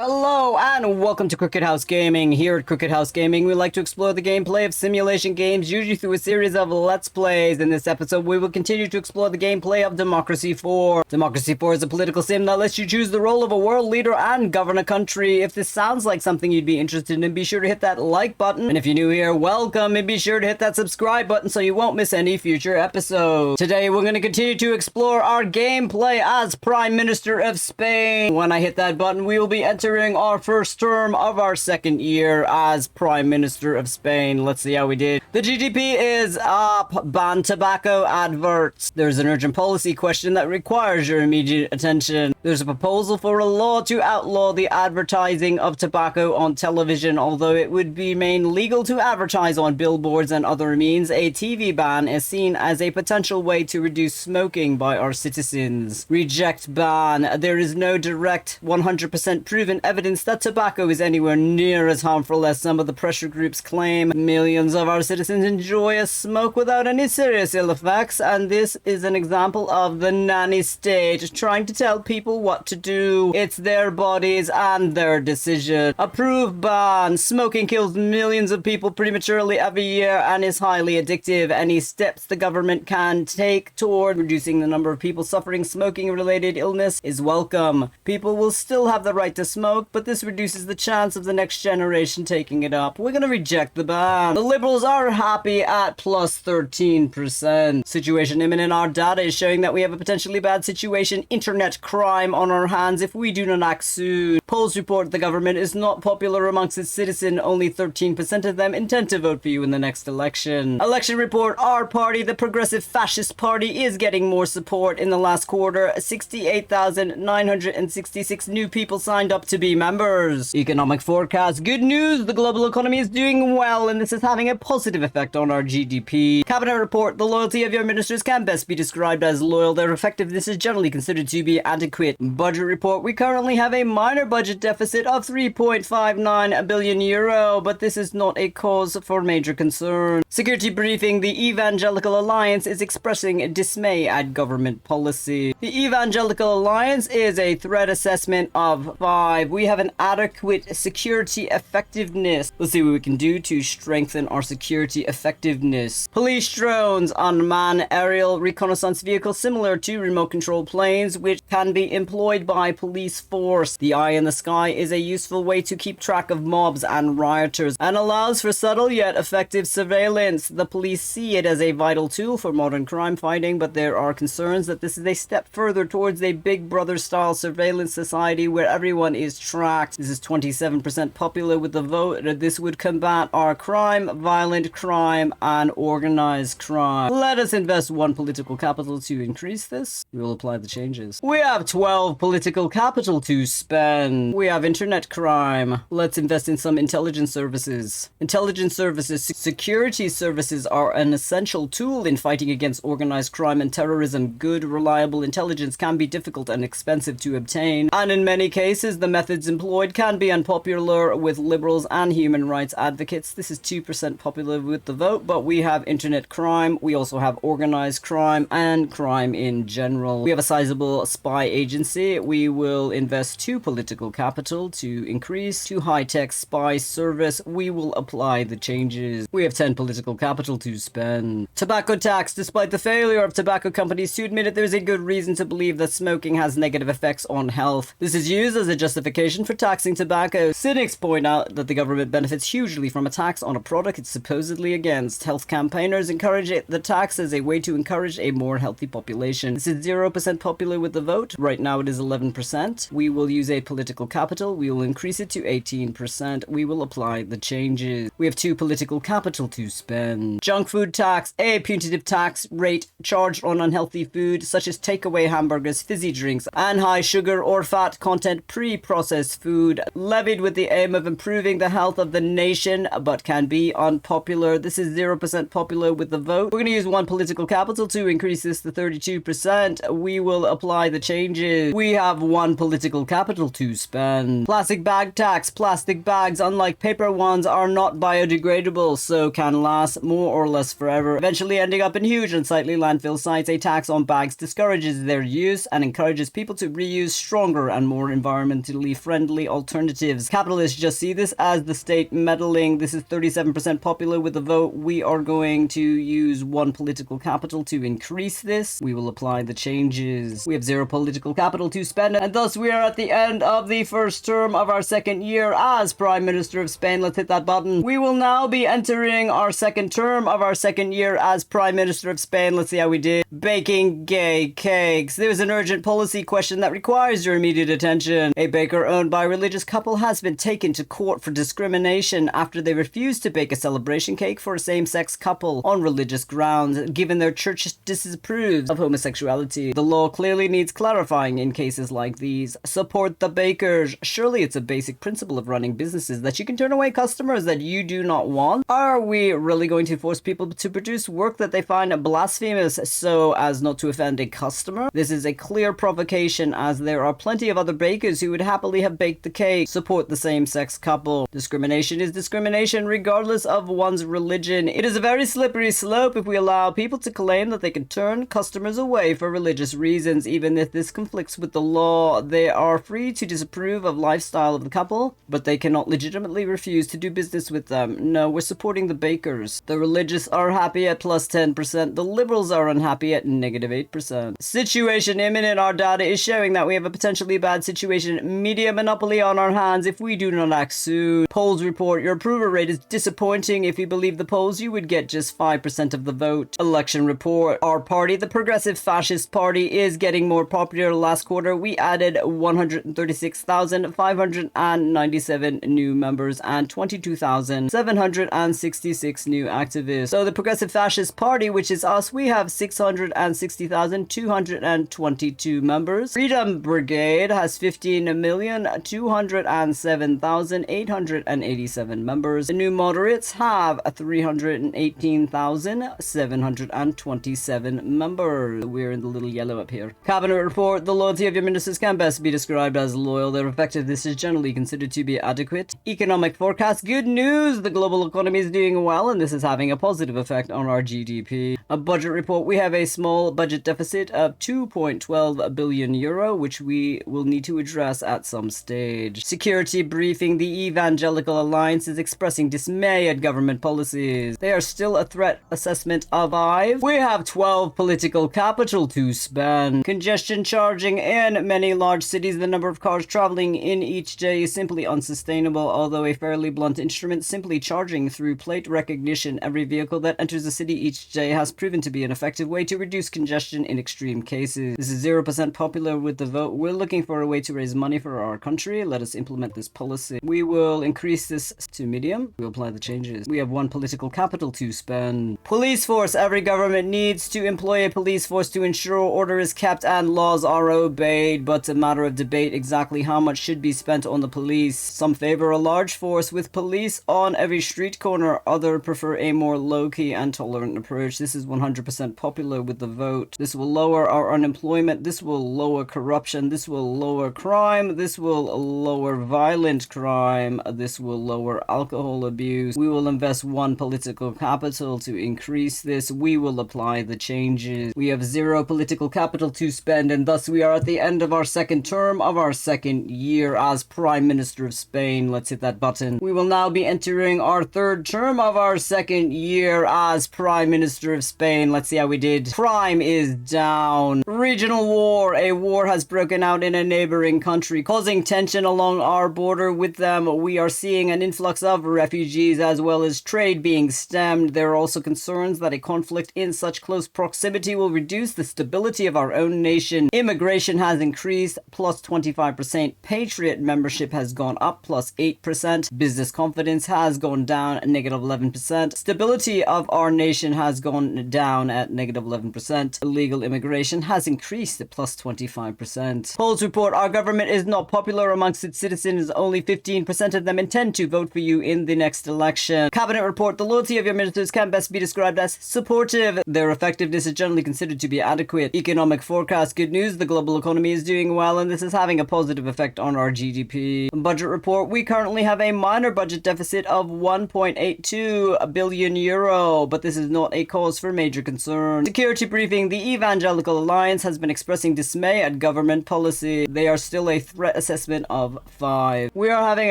Hello and welcome to Crooked House Gaming. Here at Crooked House Gaming, we like to explore the gameplay of simulation games, usually through a series of Let's Plays. In this episode, we will continue to explore the gameplay of Democracy 4. Democracy 4 is a political sim that lets you choose the role of a world leader and govern a country. If this sounds like something you'd be interested in, be sure to hit that like button. And if you're new here, welcome, and be sure to hit that subscribe button so you won't miss any future episodes. Today, we're going to continue to explore our gameplay as Prime Minister of Spain. When I hit that button, we will be entering our first term of our second year as Prime Minister of Spain. Let's see how we did. The GDP is up. Ban tobacco adverts. There's an urgent policy question that requires your immediate attention. There's a proposal for a law to outlaw the advertising of tobacco on television. Although it would remain legal to advertise on billboards and other means, a TV ban is seen as a potential way to reduce smoking by our citizens. Reject ban. There is no direct 100% proven evidence that tobacco is anywhere near as harmful as some of the pressure groups claim. Millions of our citizens enjoy a smoke without any serious ill effects, and this is an example of the nanny state trying to tell people what to do. It's their bodies and their decision. Approve ban. Smoking kills millions of people prematurely every year and is highly addictive. Any steps the government can take toward reducing the number of people suffering smoking-related illness is welcome. People will still have the right to smoke, but this reduces the chance of the next generation taking it up. We're gonna reject the ban. The Liberals are happy at plus 13%. Situation imminent. Our data is showing that we have a potentially bad situation, internet crime, on our hands if we do not act soon. Polls report the government is not popular amongst its citizens. Only 13% of them intend to vote for you in the next election. Election report. Our party, the Progressive Fascist Party, is getting more support. In the last quarter, 68,966 new people signed up to be members. Economic forecast. Good news, the global economy is doing well, and this is having a positive effect on our GDP. Cabinet report. The loyalty of your ministers can best be described as loyal. Their effectiveness is generally considered to be adequate. Budget report. We currently have a minor budget deficit of 3.59 billion euro, but this is not a cause for major concern. Security briefing. The Evangelical Alliance is expressing dismay at government policy. The Evangelical Alliance is a threat assessment of 5. We have an adequate security effectiveness. Let's see what we can do to strengthen our security effectiveness. Police drones. Unmanned aerial reconnaissance vehicles similar to remote control planes, which can be employed by police force. The eye in the sky is a useful way to keep track of mobs and rioters and allows for subtle yet effective surveillance. The police see it as a vital tool for modern crime fighting, but there are concerns that this is a step further towards a Big Brother style surveillance society where everyone is tracked. This is 27% popular with the vote. This would combat our crime, violent crime, and organized crime. Let us invest 1 political capital to increase this. We will apply the changes. We have 12 political capital to spend. We have internet crime. Let's invest in some intelligence services. Intelligence services. Security services are an essential tool in fighting against organized crime and terrorism. Good, reliable intelligence can be difficult and expensive to obtain, and in many cases, the methods employed can be unpopular with liberals and human rights advocates. This is 2% popular with the vote, but we have internet crime. We also have organized crime and crime in general. We have a sizable spy agency. We will invest 2 political capital to increase to high-tech spy service. We will apply the changes. We have 10 political capital to spend. Tobacco tax. Despite the failure of tobacco companies to admit it, there is a good reason to believe that smoking has negative effects on health. This is used as a justification for taxing tobacco. Cynics point out that the government benefits hugely from a tax on a product it's supposedly against. Health campaigners encourage the tax as a way to encourage a more healthy population. This is 0% popular with the vote. Right now it is 11%. We will use a political capital. We will increase it to 18%. We will apply the changes. We have 2 political capital to spend. Junk food tax. A punitive tax rate charged on unhealthy food such as takeaway hamburgers, fizzy drinks, and high sugar or fat content pre-processed food, levied with the aim of improving the health of the nation, but can be unpopular. This is 0% popular with the vote. We're going to use 1 political capital to increase this to 32%. We will apply the changes. changes. We have one political capital to spend. Plastic bag tax. Plastic bags, unlike paper ones, are not biodegradable, so can last more or less forever, eventually ending up in huge unsightly landfill sites. A tax on bags discourages their use and encourages people to reuse stronger and more environmentally friendly alternatives. Capitalists just see this as the state meddling. This is 37% popular with the vote. We are going to use one political capital to increase this. We will apply the changes. We have zero political capital to spend, and thus we are at the end of the first term of our second year as Prime Minister of Spain. Let's hit that button. We will now be entering our second term of our second year as Prime Minister of Spain. Let's see how we did. Baking gay cakes. There's an urgent policy question that requires your immediate attention. A baker owned by a religious couple has been taken to court for discrimination after they refused to bake a celebration cake for a same-sex couple on religious grounds, given their church disapproves of homosexuality. The law clearly needs clarifying in cases like these. Support the bakers. Surely it's a basic principle of running businesses that you can turn away customers that you do not want. Are we really going to force people to produce work that they find blasphemous so as not to offend a customer? This is a clear provocation, as there are plenty of other bakers who would happily have baked the cake. Support the same-sex couple. Discrimination is discrimination regardless of one's religion. It is a very slippery slope if we allow people to claim that they can turn customers away for religious reasons, even if this conflicts with the law. They are free to disapprove of lifestyle of the couple, but they cannot legitimately refuse to do business with them. No, we're supporting the bakers. The religious are happy at plus 10%. The liberals are unhappy at negative 8%. Situation imminent. Our data is showing that we have a potentially bad situation. Media monopoly on our hands if we do not act soon. Polls report your approval rate is disappointing. If you believe the polls, you would get just 5% of the vote. Election report. Our party, the Progressive Fascist Party, is getting more popular. Last quarter, we added 136,597 new members and 22,766 new activists. So the Progressive Fascist Party, which is us, we have 660,222 members. Freedom Brigade has 15,207,887 members. The New Moderates have 318,727 members. We're in the little yellow up here. Cabinet report. The loyalty of your ministers can best be described as loyal. Their effectiveness is generally considered to be adequate. Economic forecast. Good news. The global economy is doing well, and this is having a positive effect on our GDP. A budget report. We have a small budget deficit of 2.12 billion euro, which we will need to address at some stage. Security briefing. The Evangelical Alliance is expressing dismay at government policies. They are still a threat assessment of 5. We have 12 political capital to spend. Congestion charging. In many large cities, the number of cars traveling in each day is simply unsustainable, although a fairly blunt instrument, simply charging through plate recognition every vehicle that enters the city each day, has proven to be an effective way to reduce congestion in extreme cases. This is 0% popular with the vote. We're looking for a way to raise money for our country. Let us implement this policy. We will increase this to medium. We'll apply the changes. We have one political capital to spend. Police force. Every government needs to employ a police force to ensure order is kept and laws are obeyed, but a matter of debate exactly how much should be spent on the police. Some favor a large force with police on every street corner. Others prefer a more low-key and tolerant approach. This is 100% popular with the vote. This will lower our unemployment. This will lower corruption. This will lower crime. This will lower violent crime. This will lower alcohol abuse. We will invest one political capital to increase this. We will apply the changes. We have zero political capital to spend, and thus we are at the end of our second term of our second year as Prime Minister of Spain. Let's hit that button. We will now be entering our third term of our second year as Prime Minister of Spain. Let's see how we did. Crime is down. Regional war. A war has broken out in a neighboring country, causing tension along our border with them. We are seeing an influx of refugees as well as trade being stemmed. There are also concerns that a conflict in such close proximity will reduce the stability of our own nation. Immigration has increased, plus 25%. Patriot membership has gone up, plus 8%. Business confidence has gone down, negative 11%. Stability of our nation has gone down at negative 11%. Illegal immigration has increased at plus 25%. Polls report our government is not popular amongst its citizens. Only 15% of them intend to vote for you in the next election. Cabinet report the loyalty of your ministers can best be described as supportive. Their effectiveness is generally considered to be adequate. Economic forecast good news. The global economy is doing well and this is having a positive effect on our GDP. Budget report we currently have a minor budget deficit of 1.82 billion euro, but this is not a cause for major concern. Security briefing the Evangelical Alliance has been expressing dismay at government policy. They are still a threat assessment of 5. We are having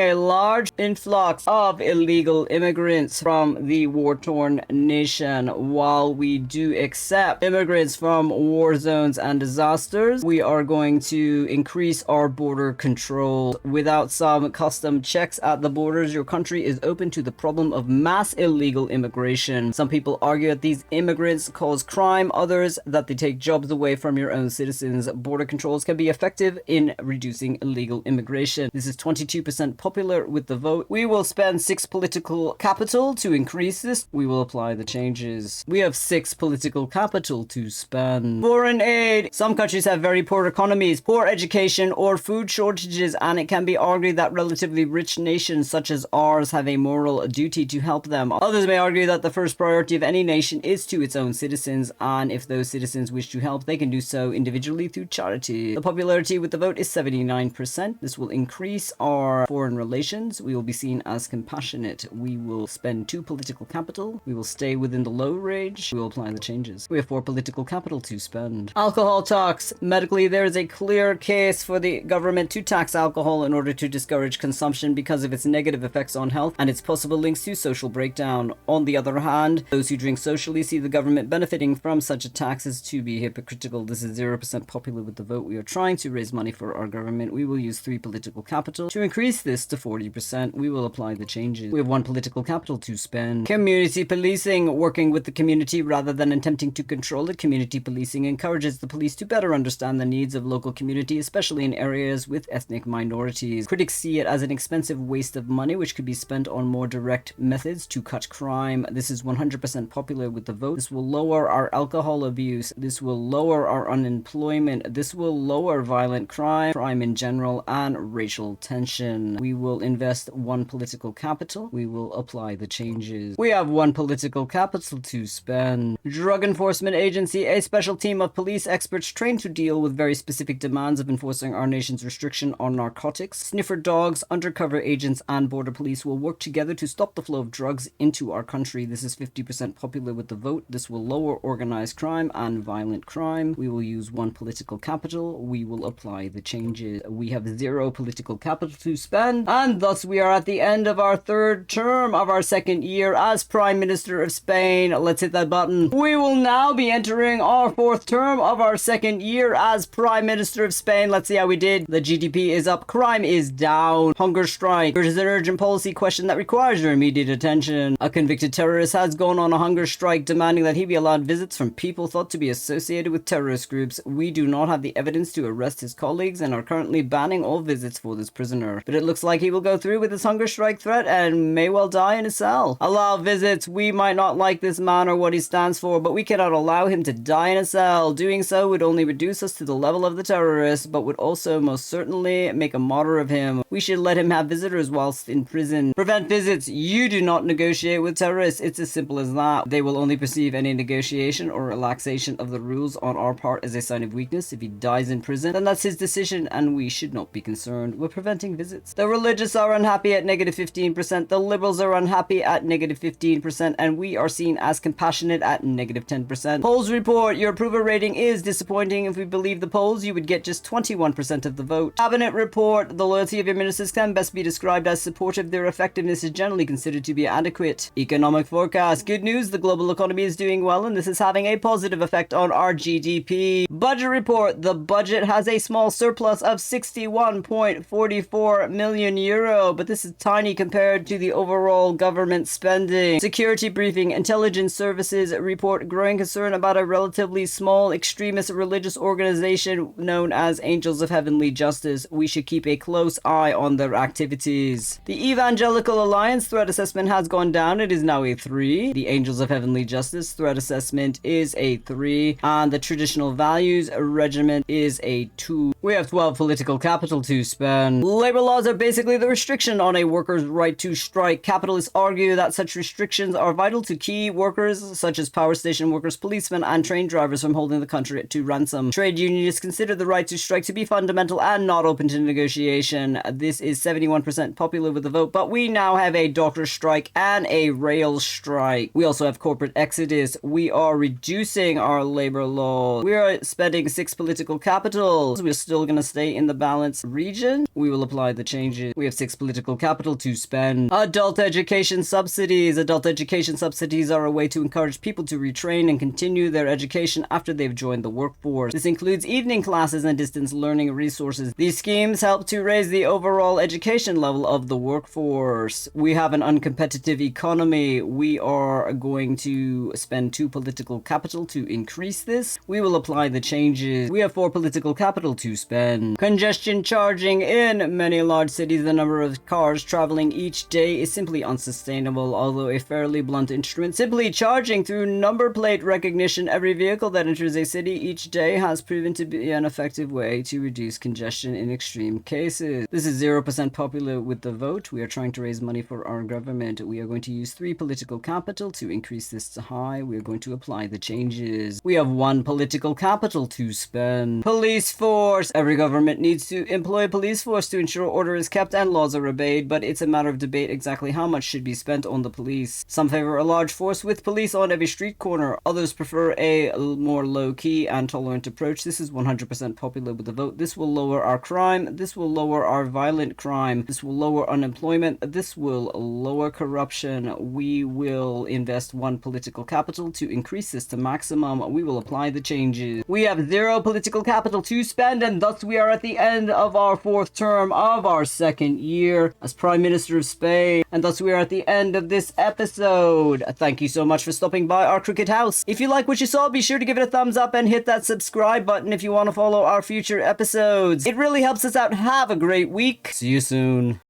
a large influx of illegal immigrants from the war-torn nation. While we do accept immigrants from war zones and disasters, we are going to increase our border control. Without some custom checks at the borders, your country is open to the problem of mass illegal immigration. Some people argue that these immigrants cause crime, others that they take jobs away from your own citizens. Border controls can be effective in reducing illegal immigration. This is 22% popular with the vote. We will spend 6 political capital to increase this. We will apply the changes. We have 6 political capital to spend. Foreign aid. Some countries have very poor economies, poor education, or food shortages, and it can be argued that relatively rich nations such as ours have a moral duty to help them. Others may argue that the first priority of any nation is to its own citizens, and if those citizens wish to help, they can do so individually through charity. The popularity with the vote is 79%. This will increase our foreign relations. We will be seen as compassionate. We will spend 2 political capital. We will stay within the low range. We will apply the changes. We have 4 political capital to spend. Alcohol tax. Medically, there is a clear case for the government to tax alcohol in order to discourage consumption because of its negative effects on health and its possible links to social breakdown. On the other hand, those who drink socially see the government benefiting from such a tax as to be hypocritical. This is 0% popular with the vote. We are trying to raise money for our government. We will use 3 political capital to increase this to 40%. We will apply the changes. We have 1 political capital to spend. Community policing. Working with the community rather than attempting to control it. Community policing encourages the police to better understand the needs of local community, especially in areas with ethnic minorities. Critics see it as an expensive waste of money which could be spent on more direct methods to cut crime. This is 100% popular with the vote. This will lower our alcohol abuse. This will lower our unemployment. This will lower violent crime in general, and racial tension. We will invest 1 political capital. We will apply the changes. We have 1 political capital to spend. Drug Enforcement Agency, a special team of police experts trained to deal with very specific demands of enforcing our nation's restriction on narcotics. Sniffer dogs, undercover agents, and border police will work together to stop the flow of drugs into our country. This is 50% popular with the vote. This will lower organized crime and violent crime. We will use 1 political capital. We will apply the changes. We have 0 political capital to spend, and thus we are at the end of our 3rd term of our 2nd year as Prime Minister of Spain. Let's hit that button. We will now be entering our 4th term of our 2nd year as Prime Minister of Spain. Let's see how we did. The GDP is up, crime is down, hunger strike. There is an urgent policy question that requires your immediate attention. A convicted terrorist has gone on a hunger strike demanding that he be allowed visits from people thought to be associated with terrorist groups. We do not have the evidence to arrest his colleagues and are currently banning all visits for this prisoner. But it looks like he will go through with his hunger strike threat and may well die in a cell. Allow visits. We might not like this man or what he stands for, but we cannot allow him to die in a cell. Doing so would only reduce us to the level of the terrorist, but would also most certainly make a martyr of him. We should let him have visitors whilst in prison. Prevent visits. You do not negotiate with terrorists. It's as simple as that. They will only perceive any negotiation or relaxation of the rules on our part as a sign of weakness. If he dies in prison, then that's his decision and we should not be concerned. We're preventing visits. The religious are unhappy at -15%. The liberals are unhappy at -15%, and we are seen as compassionate at -10%. Polls report your approval rating is disappointing. If we believe the polls, you would get just 21% of the vote. Cabinet report the loyalty of your ministers can best be described as supportive. Their effectiveness is generally considered to be adequate. Economic forecast good news. The global economy is doing well and this is having a positive effect on our GDP. Budget report the budget has a small surplus of 61.44 million euro, but this is tiny compared to the overall government spending. Security briefing intelligence services report growing concern about a relatively small extremist religious organization known as Angels of Heavenly Justice. We should keep a close eye on their activities. The Evangelical Alliance threat assessment has gone down. It is now a 3. The Angels of Heavenly Justice threat assessment is a 3, and the traditional national values regiment is a 2. We have 12 political capital to spend. Labor laws are basically the restriction on a worker's right to strike. Capitalists argue that such restrictions are vital to key workers such as power station workers, policemen, and train drivers from holding the country to ransom. Trade unionists consider the right to strike to be fundamental and not open to negotiation. This is 71% popular with the vote, but we now have a doctor strike and a rail strike. We also have corporate exodus. We are reducing our labor law. We are spending 6 political capitals. We're still going to stay in the balanced region. We will apply the changes. We have 6 political capital to spend. Adult education subsidies. Adult education subsidies are a way to encourage people to retrain and continue their education after they've joined the workforce. This includes evening classes and distance learning resources. These schemes help to raise the overall education level of the workforce. We have an uncompetitive economy. We are going to spend 2 political capital to increase this. We will apply the changes. We have 4 political capital to spend. Congestion charging. In many large cities, the number of cars traveling each day is simply unsustainable, although a fairly blunt instrument. Simply charging through number plate recognition every vehicle that enters a city each day has proven to be an effective way to reduce congestion in extreme cases. This is 0% popular with the vote. We are trying to raise money for our government. We are going to use 3 political capital to increase this to high. We are going to apply the changes. We have 1 political capital to spend. Police force. Every government needs to employ a police force to ensure order is kept and laws are obeyed, but it's a matter of debate exactly how much should be spent on the police. Some favor a large force with police on every street corner. Others prefer a more low-key and tolerant approach. This is 100% popular with the vote. This will lower our crime. This will lower our violent crime. This will lower unemployment. This will lower corruption. We will invest 1 political capital to increase this to maximum. We will apply the changes. We have 0 political capital to spend, and thus we are at the end of our 4th term of our 2nd year as Prime Minister of Spain, and thus we are at the end of this episode. Thank you so much for stopping by our cricket house. If you like what you saw, be sure to give it a thumbs up and hit that subscribe button if you want to follow our future episodes. It really helps us out. Have a great week. See you soon.